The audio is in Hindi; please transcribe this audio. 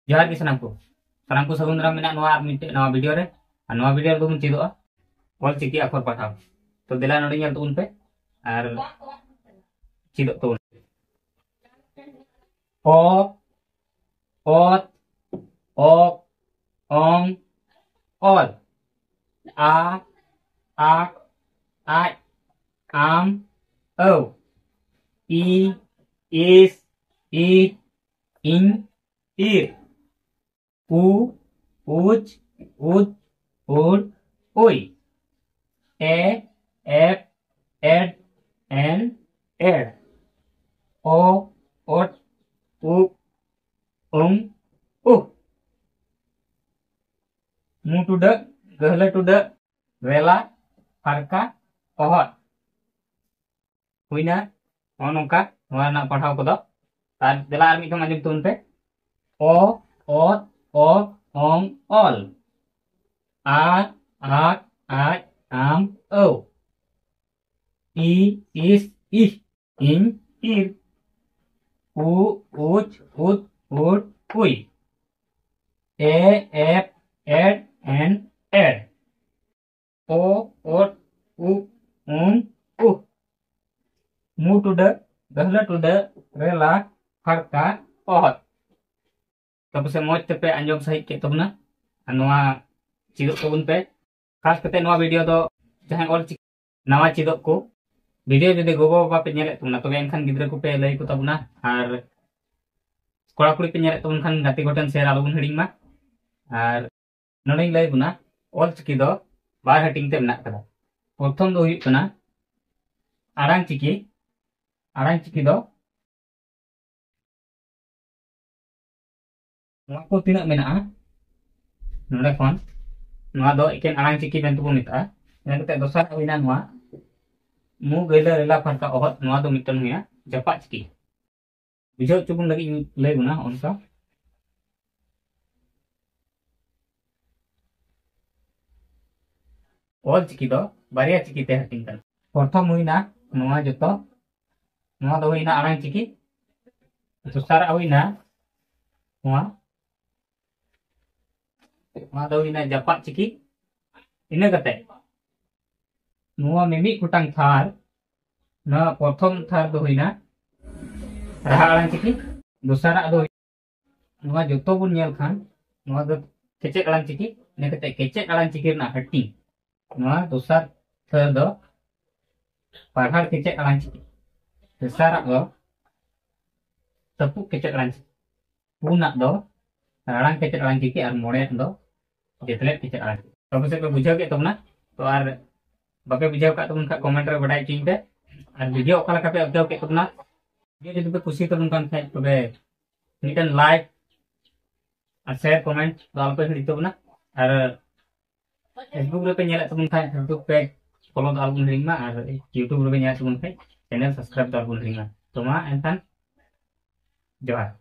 जोहार की सानाम को सगुन दाराम मेना नवा वीडियो रे और नवा वीडियो रे चेदोआ ऑल चिकी अक्षर पढ़ाव तो देला नोडे नेल तबुन पे और चेदो तबुन ओ ओत ok ong ol a ak ai am o i is it in ir u uch ud ud ui e ep ed en ed o ot u mu tuda gehla tuda rela harka pohon huina nongka nona padhaw kodo tar dela ar midom anjum tun pe o ot ok ong ol a ak ai am o i is ih in ir u uch ud ud ui e ep ed en ed o ot u mu tuda gehla tuda rela harka pohon तब से मौज पे अंजम सही के तबना नवा चिदो तबुन पे खास करते नवा वीडियो दो जहां ऑल नवा चिदो को वीडियो जदि गोगो बाबा पे नेले तबना तबे एनखान गिद्रा को पे लई को तबना और कोड़ा कुड़ी पे नेले तबन खान गाती गोटन शेयर आलबुन हिडिंग मा और नोडे लई बुना ऑल चिकी दो बार हटिंग ते मेना कदा प्रथम दो हुई कना आरांग चिकी दो को तीना मेना नोडे खन नवा दो एकेन आरांग चिकी बेन तबो मिता इन कते दोसार हुइना नवा मु गैला रेला फरका ओहत नवा दो मिटन हुइया जपा चिकी बुझाव चुबुन लगी लई बुना उनका ऑल चिकी दो बारिया चिकी ते हटिंग कन प्रथम हुइना नवा जतो नवा दो हुइना आरांग चिकी दोसार हुइना नवा दो हुइना जपा चिकी ina kate nuwa mimi kutang thar na prothom thar do hoina raha alang chiki dosara do nuwa joto bun nyel khan nuwa do kecek alang chiki ina kate kecek alang chiki na hati nuwa dosar thar do parhar kecek alang chiki dosara do tepuk kecek alang chiki punak do alang kecek alang chiki ar mone do jetlet kecek alang chiki तब से बुझाव के तबना तो आर बापे बुझाव का तबन का कमेंट रे बडाय चिंग पे और वीडियो ओकला का पे अपडेट के तबना वीडियो जदि पे खुशी तबन कान खाय तबे मिटन लाइक और शेयर कमेंट दाल पे हिड़ी तबना और फेसबुक रे पे नेला तबन खाय फेसबुक पे फॉलो दाल बुन रिंगमा और यूट्यूब रे पे नेला तबन खाय चैनल सब्सक्राइब दाल बुन रिंगमा तो मा एनतान जोहार